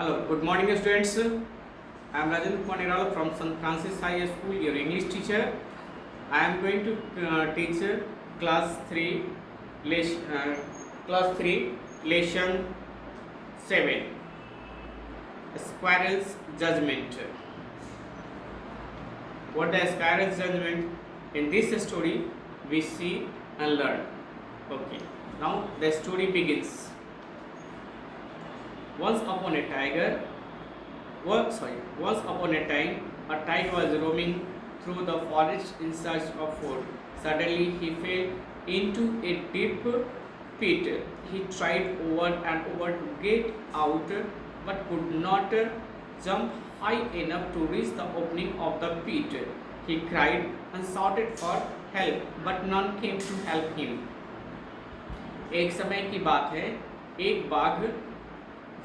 Hello, good morning students. I am Rajendra Kumar Nirala from St. Francis High School, your English teacher. I am going to teach class 3, lesson 7, Squirrel's Judgment. What the Squirrel's Judgment? In this story, we see and learn. Okay, now the story begins. Once upon a time, a tiger was roaming through the forest in search of food. Suddenly, he fell into a deep pit. He tried over and over to get out, but could not jump high enough to reach the opening of the pit. He cried and shouted for help, but none came to help him. एक समय की बात है, एक बाघ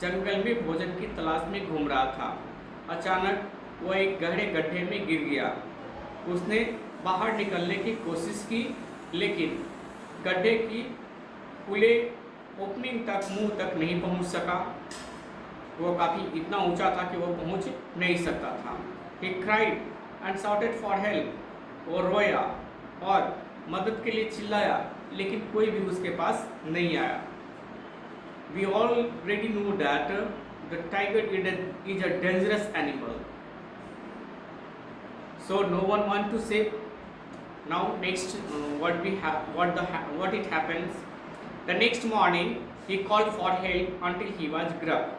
जंगल में भोजन की तलाश में घूम रहा था। अचानक वह एक गहरे गड्ढे में गिर गया। उसने बाहर निकलने की कोशिश की, लेकिन गड्ढे की खुले ओपनिंग तक मुंह तक नहीं पहुंच सका। वो काफ़ी इतना ऊंचा था कि वो पहुंच नहीं सकता था। He cried and shouted for help. वो रोया और मदद के लिए चिल्लाया, लेकिन कोई भी उसके पास नहीं आया। We already know that the tiger is a dangerous animal, so no one want to say. Now next, what it happens? The next morning, he called for help until he was grubbed.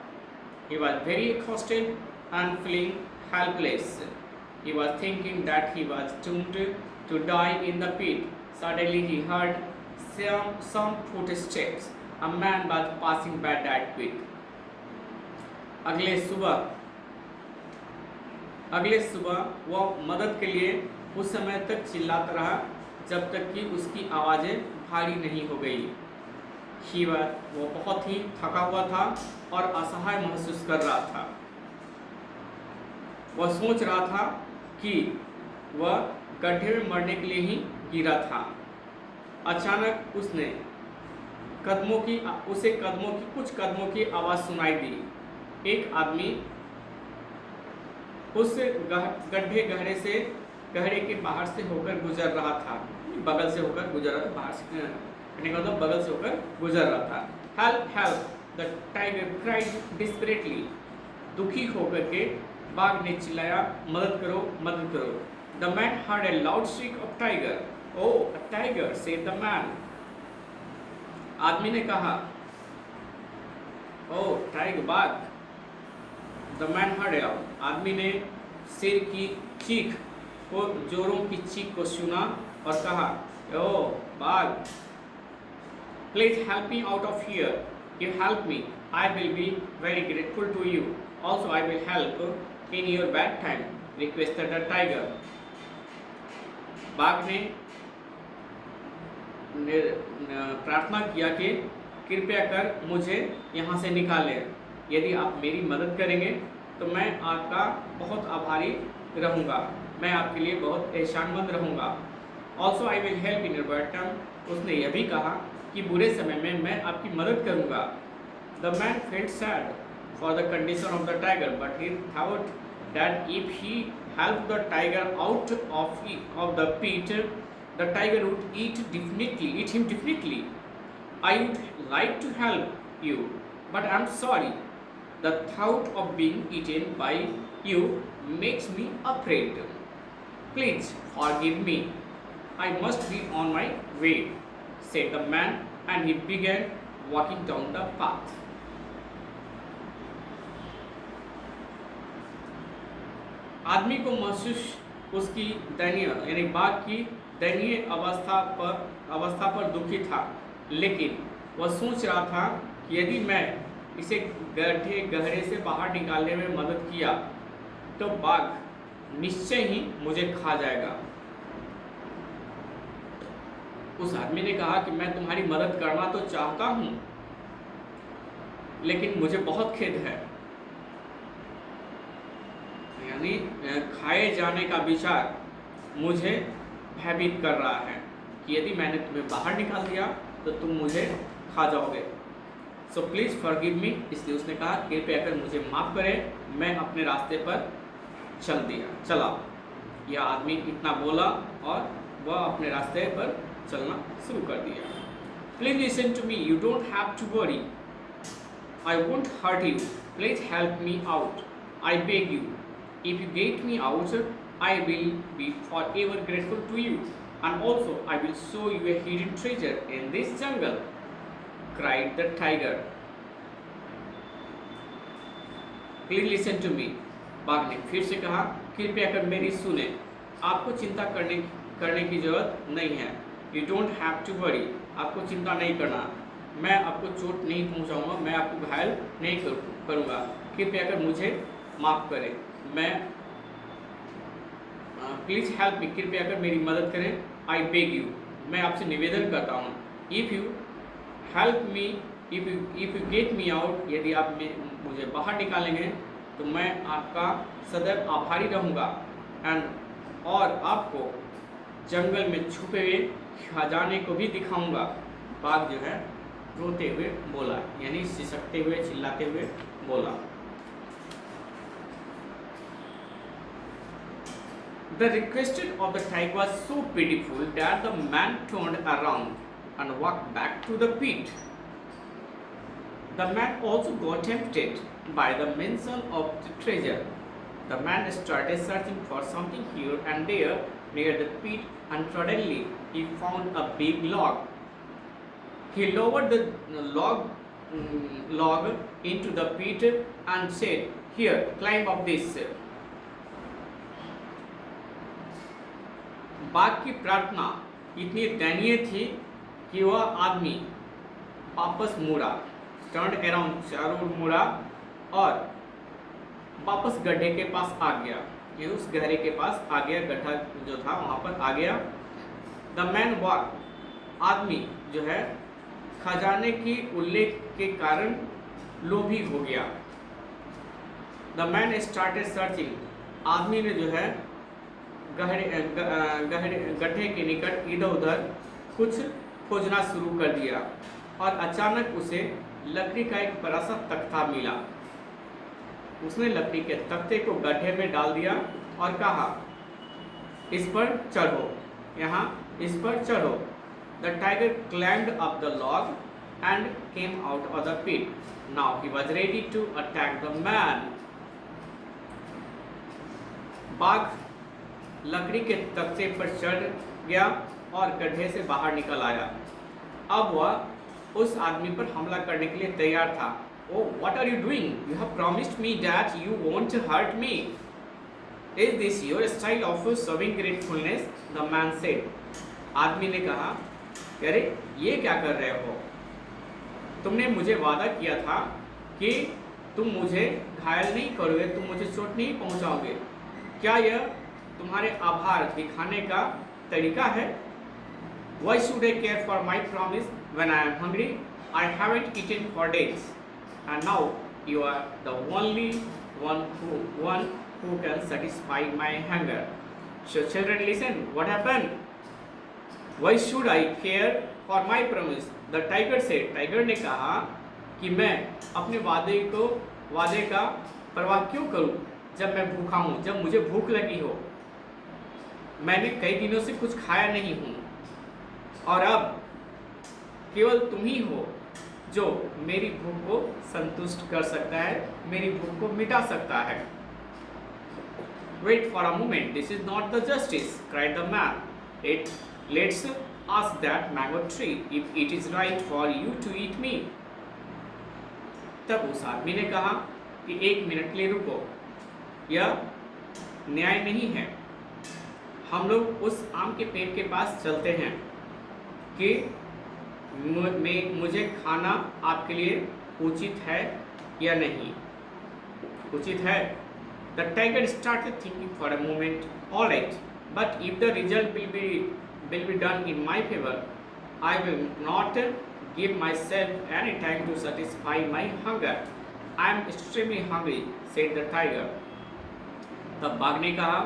He was very exhausted and feeling helpless. He was thinking that he was doomed to die in the pit. Suddenly, he heard some footsteps. A man was passing by that pit. अगले सुबह वह मदद के लिए उस समय तक चिल्लाता रहा जब तक कि उसकी आवाज़ें भारी नहीं हो गई। वो बहुत ही थका हुआ था और असहाय महसूस कर रहा था। वह सोच रहा था कि वह गड्ढे में मरने के लिए ही गिरा था। अचानक उसे कुछ कदमों की आवाज़ सुनाई दी। एक आदमी उस गहरे के बाहर से होकर गुजर रहा था। बगल से होकर गुजर रहा था, बाहर से कहने का मतलब बगल से होकर गुजर रहा था। Help help, the tiger cried desperately. दुखी होकर के बाघ ने चिल्लाया, मदद करो मदद करो। The man heard a loud श्रीक of tiger. Oh a tiger, said the man. आदमी ने कहा, ओ टाइगर, बाघ। द मैन हर्ड, आदमी ने शेर की चीख को, जोरों की चीख को सुना और कहा, ओ बाघ, please help me out of here. You help me, I will be very grateful to you. Also I will help in your bad time, requested the tiger. बाघ ने प्रार्थना किया कि कृपया कर मुझे यहाँ से निकालें। यदि आप मेरी मदद करेंगे तो मैं आपका बहुत आभारी रहूँगा, मैं आपके लिए बहुत एहसानमंद रहूँगा। Also I will help in your bad time. उसने यह भी कहा कि बुरे समय में मैं आपकी मदद करूँगा। The man felt sad for the condition of the tiger, but he thought that if he help the tiger out of the pit, the tiger would eat him definitely. I would like to help you, but I'm sorry. The thought of being eaten by you makes me afraid. Please forgive me. I must be on my way, said the man, and he began walking down the path. आदमी को महसूस उसकी दयनीय यानी बाघ की दयनीय अवस्था पर दुखी था, लेकिन वह सोच रहा था कि यदि मैं इसे गहरे से बाहर निकालने में मदद किया तो बाघ निश्चय ही मुझे खा जाएगा। उस आदमी ने कहा कि मैं तुम्हारी मदद करना तो चाहता हूँ, लेकिन मुझे बहुत खेद है। यानी खाए जाने का विचार मुझे भयभीत कर रहा है कि यदि मैंने तुम्हें बाहर निकाल दिया तो तुम मुझे खा जाओगे। सो प्लीज़ फॉरगिव मी, इसलिए उसने कहा कृपया कर मुझे माफ़ करें, मैं अपने रास्ते पर चला। यह आदमी इतना बोला और वह अपने रास्ते पर चलना शुरू कर दिया। Please listen to me, you don't have to worry, I won't hurt you, please help me out, I beg you, if you get me out I will be for ever grateful to you, and also I will show you a hidden treasure in this jungle, cried the tiger. Please listen to me. बाघ ने फिर से कहा, कृपया कर मेरी सुने, आपको चिंता करने की जरूरत नहीं है। You don't have to worry. आपको चिंता नहीं करना, मैं आपको चोट नहीं पहुंचाऊंगा, मैं आपको घायल नहीं करूंगा। कृपया कर मुझे माफ करें, मैं प्लीज हेल्प मी, कृपया कर मेरी मदद करें। आई बेग यू, मैं आपसे निवेदन करता हूँ। If you help me, if you get me out, यदि आप मुझे बाहर निकालेंगे तो मैं आपका सदैव आभारी रहूँगा। एंड और आपको जंगल में छुपे हुए खजाने को भी दिखाऊंगा। बाघ जो है रोते हुए बोला, यानी सिसकते हुए चिल्लाते हुए बोला। The request of the tiger was so pitiful that the man turned around and walked back to the pit. The man also got tempted by the mention of the treasure. The man started searching for something here and there near the pit, and suddenly he found a big log. He lowered the log into the pit and said, "Here, climb up this." बाघ की प्रार्थना इतनी दयनीय थी कि वह आदमी वापस मुड़ा, टर्न अराउंड, चारों ओर मुड़ा और वापस गड्ढे के पास आ गया। ये उस गहरे के पास आ गया, गड्ढा जो था वहां पर आ गया। द मैन वॉक, आदमी जो है खजाने की उल्लेख के कारण लोभी हो गया। द मैन स्टार्टेड सर्चिंग, आदमी ने जो है गड्ढे के निकट इधर उधर कुछ खोजना शुरू कर दिया और अचानक उसे लकड़ी का एक बड़ा सा तख्ता मिला। उसने लकड़ी के तख्ते को गड्ढे में डाल दिया और कहा, इस पर चढ़ो, यहाँ इस पर चढ़ो। The tiger climbed up the log and came out of the pit. Now he was ready to attack the man. बाघ लकड़ी के तख्ते पर चढ़ गया और गड्ढे से बाहर निकल आया। अब वह उस आदमी पर हमला करने के लिए तैयार था। Oh, what are you doing? You have promised me that you won't hurt me. Is this your style of showing gratefulness? The man said. आदमी ने कहा, अरे ये क्या कर रहे हो? तुमने मुझे वादा किया था कि तुम मुझे घायल नहीं करोगे, तुम मुझे चोट नहीं पहुंचाओगे। क्या यह तुम्हारे आभार दिखाने का तरीका है? Why should I care for my promise when I am hungry? I haven't eaten for days, and now you are the only one who can satisfy my hunger. So children, listen. What happened? Why should I care for my promise? The tiger said. Tiger ने कहा कि मैं अपने वादे का परवाह क्यों करूं जब मैं भूखा हूं, जब मुझे भूख लगी हो। मैंने कई दिनों से कुछ खाया नहीं हूं और अब केवल तुम ही हो जो मेरी भूख को संतुष्ट कर सकता है, मेरी भूख को मिटा सकता है। Wait for a moment, this is not the justice, cried the man. Let's ask that mango tree if it is right for you to eat me. तब उस आदमी ने कहा कि एक मिनट के लिए रुको, यह न्याय नहीं है। हम लोग उस आम के पेड़ के पास चलते हैं कि मुझे खाना आपके लिए उचित है या नहीं। उचित है। The tiger started thinking for a moment. All right, but if the result will be done in my favor, I will not give myself any time to satisfy my hunger. I am extremely hungry, said the tiger. तब बाघ ने कहा,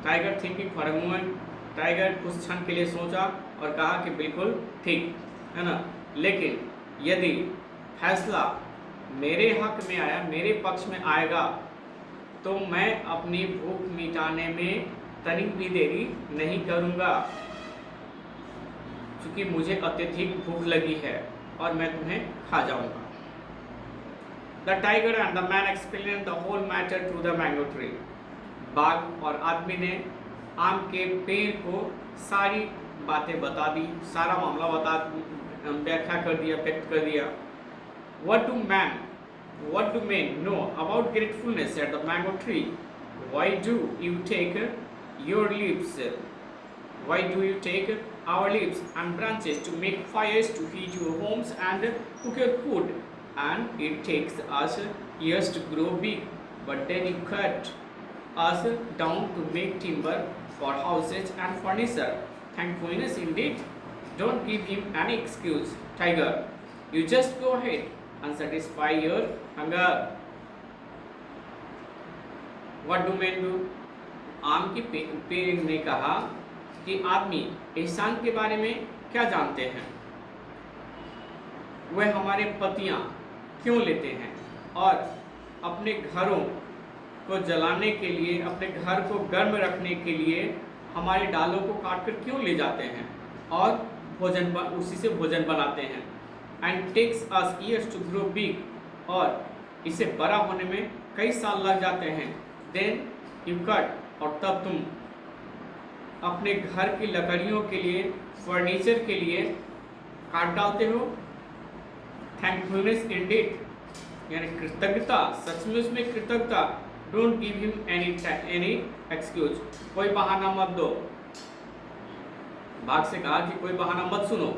tiger thinking for a moment, tiger कुछ क्षण के लिए सोचा और कहा कि बिल्कुल ठीक है ना, लेकिन यदि फैसला मेरे हक में आया, मेरे पक्ष में आएगा, तो मैं अपनी भूख मिटाने में तनिक भी देरी नहीं करूँगा, क्योंकि मुझे अत्यधिक भूख लगी है और मैं तुम्हें खा जाऊँगा। The tiger and the man explained the whole matter to the mango tree. बाघ और आदमी ने आम के पेड़ को सारी बातें बता दी, सारा मामला व्याख्या कर दिया, व्यक्त कर दिया। What do men know about gratefulness? Said the mango tree. Why do you take your leaves? Why do you take our leaves and branches to make fires, to heat your homes and cook your food? And it takes us years to grow big, but then you cut us down to make timber for houses and furniture. Thankfulness indeed. Don't give him any excuse, tiger. You just go ahead and satisfy your hunger. What do men do? आम के पेड़ ने कहा कि आदमी एहसान के बारे में क्या जानते हैं? वह हमारे पत्तियां क्यों लेते हैं और अपने घरों को जलाने के लिए, अपने घर को गर्म रखने के लिए हमारे डालों को काटकर क्यों ले जाते हैं और उसी से भोजन बनाते हैं। And takes us years to grow big, और इसे बड़ा होने में कई साल लग जाते हैं। देन यू कट, और तब तुम अपने घर की लकड़ियों के लिए, फर्नीचर के लिए काट डालते हो। थैंकफुलनेस इंडीड, यानी कृतज्ञता, सचमुच में कृतज्ञता। Don't give him any excuse, कोई बहाना मत दो। बाघ से कहा कि कोई बहाना मत सुनो,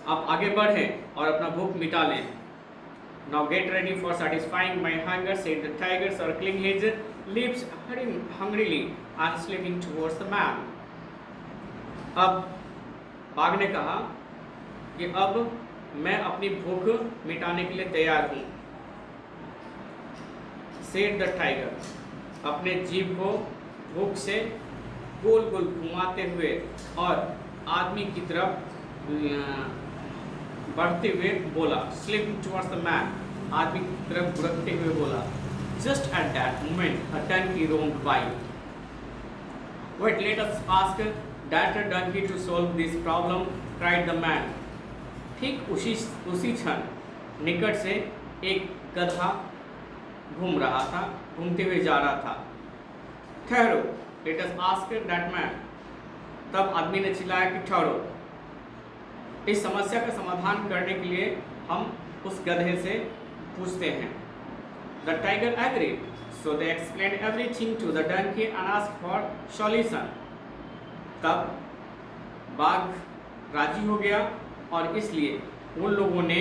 आप आगे बढ़ें और अपना भूख मिटा लें। Now get ready for satisfying my hunger, said the tiger, circling his lips hungrily and slipping towards the man. अब बाघ ने कहा कि अब मैं अपनी भूख मिटाने के लिए तैयार हूँ। सेड द टाइगर, अपने जीभ को भूख से गोल गोल घुमाते हुए और आदमी की तरफ बढ़ते हुए बोला। स्लिपिंग टुवर्ड्स द मैन, आदमी की तरफ बुरकते हुए बोला। Just at that moment, a donkey roamed by. Wait, let us ask that donkey to solve this problem, cried the man. ठीक उसी क्षण निकट से एक गधा घूम रहा था, घूमते हुए जा रहा था। ठहरो, let us ask that man. तब आदमी ने चिल्लाया कि ठहरो। इस समस्या का समाधान करने के लिए हम उस गधे से पूछते हैं। The tiger agreed, so they explained everything to the donkey and asked for solution. तब बाघ राजी हो गया और इसलिए उन लोगों ने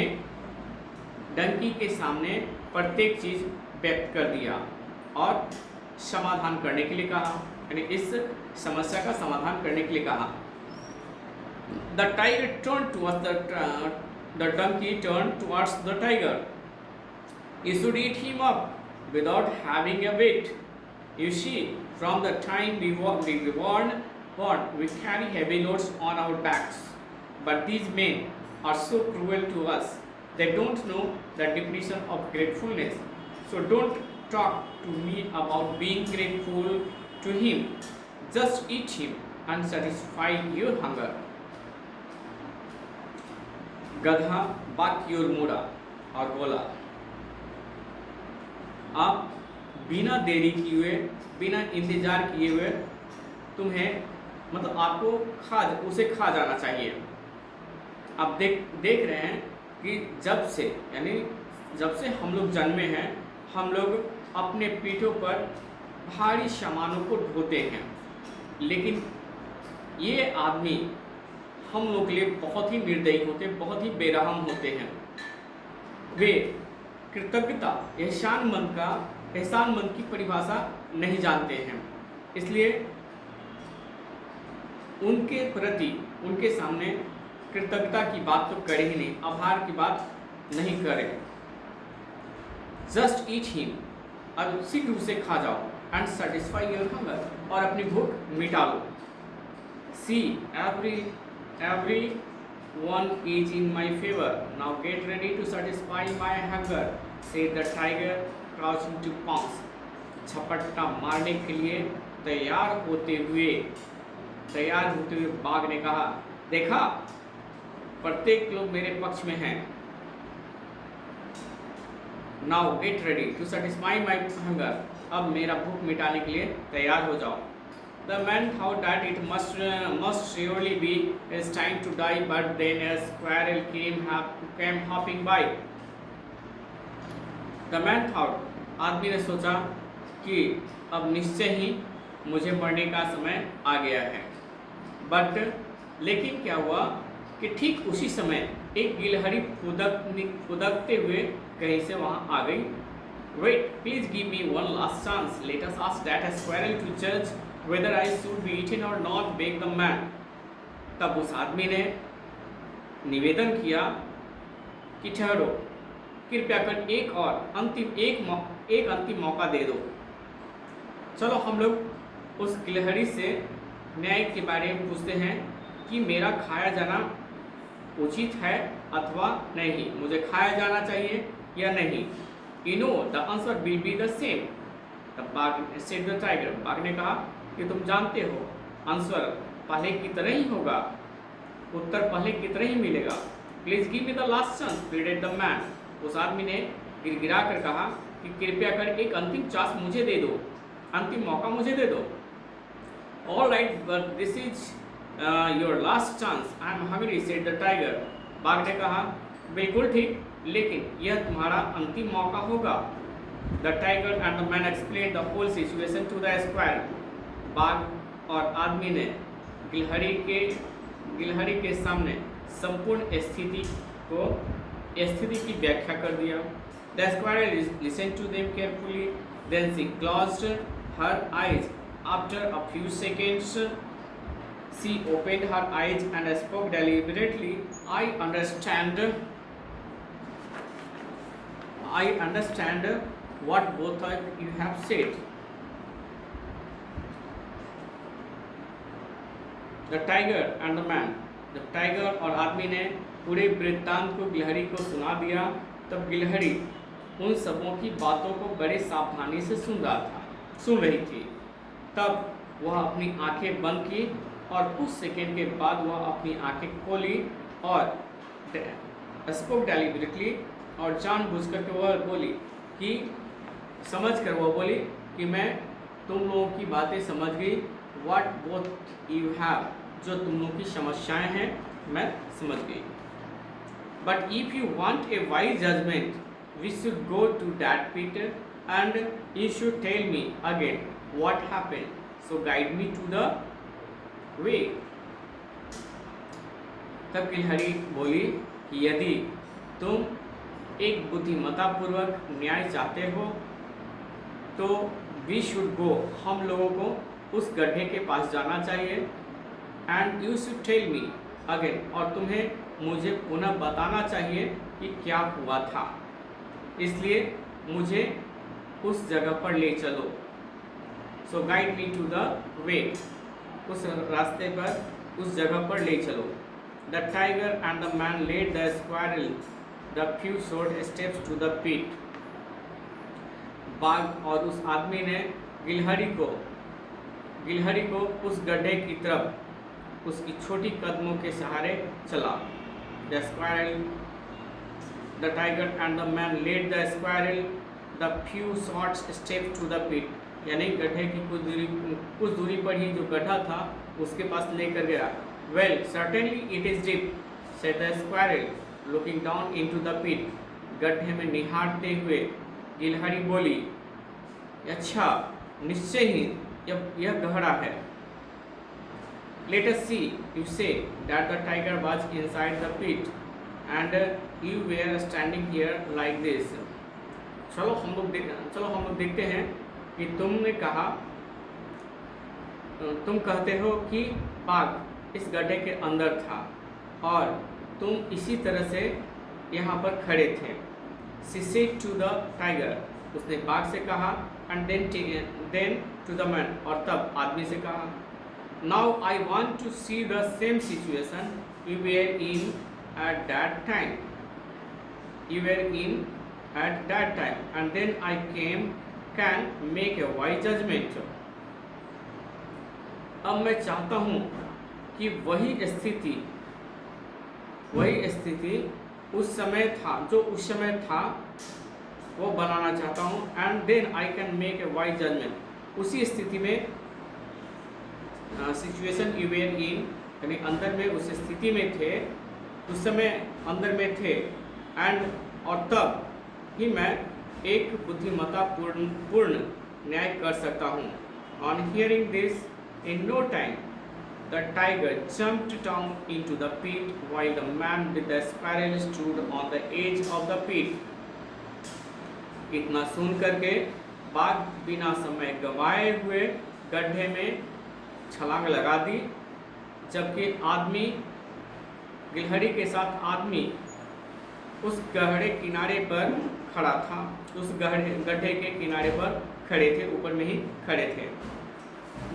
डंकी के सामने प्रत्येक चीज व्यक्त कर दिया और समाधान करने के लिए कहा, यानी इस समस्या का समाधान करने के लिए कहा। The tiger turned towards the donkey turned towards the tiger. You should eat him up without having a bit. You see, from the time we were born, we carry heavy loads on our backs. But these men are so cruel to us. They don't know the definition of gratefulness. So don't talk to me about being grateful to him. Just eat him and satisfy your hunger. गधा बाघ की ओर मुड़ा और बोला, आप बिना देरी किए हुए, बिना इंतजार किए हुए तुम्हें, मतलब आपको उसे खा जाना चाहिए। आप देख रहे हैं कि जब से हम लोग जन्मे हैं, हम लोग अपने पीठों पर भारी सामानों को ढोते हैं, लेकिन ये आदमी हम लोग के लिए बहुत ही निर्दयी होते, बहुत ही बेरहम होते हैं। वे कृतज्ञता, एहसान मन की परिभाषा नहीं जानते हैं, इसलिए उनके प्रति, उनके सामने कृतज्ञता की बात तो करे ही नहीं, आभार की बात नहीं करे। जस्ट ईट हिम, अब शीघ्र उसे खा जाओ, एंड सेटिस्फाई योर हंगर, और अपनी भूख मिटा लो। See every one is in my favor. Now get ready to satisfy my hunger, said the tiger, crouching to pounce. झपट्टा मारने के लिए तैयार होते हुए बाघ ने कहा, देखा, प्रत्येक लोग मेरे पक्ष में हैं. Now get ready to satisfy my hunger. अब मेरा भूख मिटाने के लिए तैयार हो जाओ. The man thought that it must surely be his time to die, but then a squirrel came hopping by. The man thought, आदमी ने सोचा कि अब निश्चय ही मुझे मरने का समय आ गया है. But लेकिन क्या हुआ कि ठीक उसी समय एक गिलहरी फुदकते हुए कहीं से वहाँ आ गई. Wait, please give me one last chance. Let us ask that a squirrel to judge whether I should be eaten or not, begged the man. तब उस आदमी ने निवेदन किया कि ठहरो, कृपया कर एक अंतिम मौका दे दो. चलो हम लोग उस गिलहरी से न्याय के बारे में पूछते हैं कि मेरा खाया जाना उचित है अथवा नहीं, मुझे खाया जाना चाहिए या नहीं. You know the answer will be the same. The bark said the tiger. बाघ ने कहा कि तुम जानते हो आंसर पहले की तरह ही होगा, उत्तर पहले की तरह ही मिलेगा. Please give me the last chance, pleaded the man. उस आदमी ने गिड़गिड़ा कर कहा कि कृपया कर एक अंतिम चांस मुझे दे दो, अंतिम मौका मुझे दे दो. All right, but this is your last chance. I am hungry, said the tiger. बाघ ने कहा, बिल्कुल ठीक, लेकिन यह तुम्हारा अंतिम मौका होगा. The tiger and the man explained the whole situation to the squirrel. बाघ और आदमी ने गिलहरी के सामने संपूर्ण स्थिति की व्याख्या कर दिया. The squirrel listened to them carefully. Then she closed her eyes. After a few seconds, she opened her eyes and spoke deliberately. I understand what both of you have said. The tiger and the man. जब tiger और आदमी ने पूरे वृत्तांत को गिलहरी को सुना दिया, तब गिलहरी उन सबों की बातों को बड़े सावधानी से सुन रही थी. तब वह अपनी आंखें बंद की और कुछ सेकंड के बाद वह अपनी आंखें खोली और स्पोक डेलिबरेटली, और जानबूझकर के वह बोली कि मैं तुम लोगों की बातें समझ गई. व्हाट बोथ यू हैव, जो तुम लोगों की समस्याएं हैं मैं समझ गई. But if you want a wise judgement, we should go to that pit and you should tell me again what happened, so guide me to the way. तब गिलहरी बोली कि यदि तुम एक बुद्धिमत्तापूर्वक न्याय चाहते हो तो वी शुड गो, हम लोगों को उस गड्ढे के पास जाना चाहिए. And you should tell me again, और तुम्हें मुझे पुनः बताना चाहिए कि क्या हुआ था, इसलिए मुझे उस जगह पर ले चलो. So guide me to the way, उस रास्ते पर, उस जगह पर ले चलो. The tiger and the man led the squirrel the few short steps to the pit. बाघ और उस आदमी ने गिलहरी को उस गड्ढे की तरफ उसकी छोटी कदमों के सहारे चला. The squirrel, the tiger and the man led the squirrel the few short steps to the pit, यानी गड्ढे की कुछ दूरी पर ही जो गड्ढा था उसके पास लेकर गया. Well certainly it is deep, said the squirrel looking down into the pit. गड्ढे में निहारते हुए गिलहरी बोली, अच्छा, निश्चय ही यह गहरा है. Let us see, you say that the tiger was inside the pit and you were standing here like this. चलो हम लोग देखते हैं कि तुमने कहा, तुम कहते हो कि बाघ इस गड्ढे के अंदर था और तुम इसी तरह से यहाँ पर खड़े थे. She said to the tiger, उसने बाघ से कहा, and then to the man, और तब आदमी से कहा. Now I want to see the same situation you were in at that time. You were in at that time, and then I can make a wise judgment. अब मैं चाहता हूँ कि वही स्थिति उस समय था, जो उस समय था वो बनाना चाहता हूँ. And then I can make a wise judgement. उसी स्थिति में सिचुएशन यू वेर इन, यानी अंदर में उस स्थिति में थे, उस समय अंदर में थे, एंड और तब ही मैं एक बुद्धिमत्ता पूर्ण न्याय कर सकता हूँ. On hearing this, in no time the tiger jumped down into the pit while the man with the sparrow stood on the edge of the pit. इतना सुन करके बाघ बिना समय गंवाए हुए गड्ढे में छलांग लगा दी, जबकि आदमी, गिलहरी के साथ आदमी उस गड्ढे किनारे पर खड़ा था, उस गड्ढे के किनारे पर खड़े थे, ऊपर में ही खड़े थे.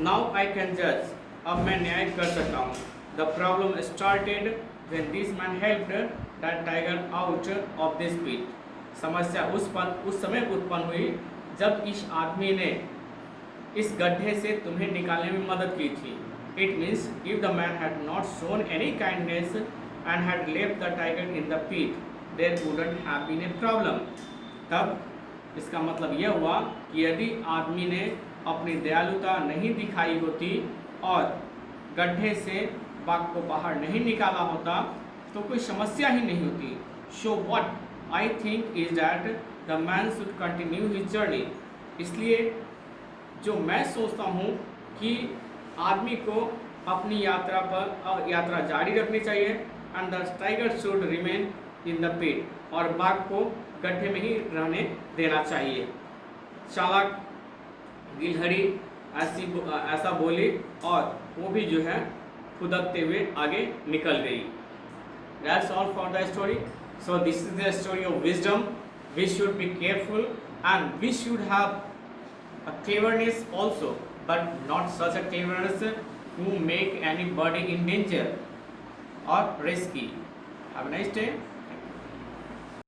नाउ आई कैन जज, अब मैं न्याय कर सकता हूँ. The problem started when this man helped that tiger out of this pit. समस्या उस समय उत्पन्न हुई जब इस आदमी ने इस गड्ढे से तुम्हें निकालने में मदद की थी. It means if the man had not shown any kindness and had left the tiger in the pit, there wouldn't have been a problem. तब इसका मतलब यह हुआ कि यदि आदमी ने अपनी दयालुता नहीं दिखाई होती और गड्ढे से बाघ को बाहर नहीं निकाला होता, तो कोई समस्या ही नहीं होती. So what I think is that the man should continue his journey. इसलिए जो मैं सोचता हूँ कि आदमी को अपनी यात्रा जारी रखनी चाहिए. And the tiger should remain in the pit, और बाघ को गड्ढे में ही रहने देना चाहिए. चालाक गिलहरी ऐसा बोली और वो भी जो है खुदकते हुए आगे निकल गई. That's all for the story. So this is the story of wisdom. We should be careful and we should have a cleverness also, but not such a cleverness who make anybody in danger or risky. Have a nice day.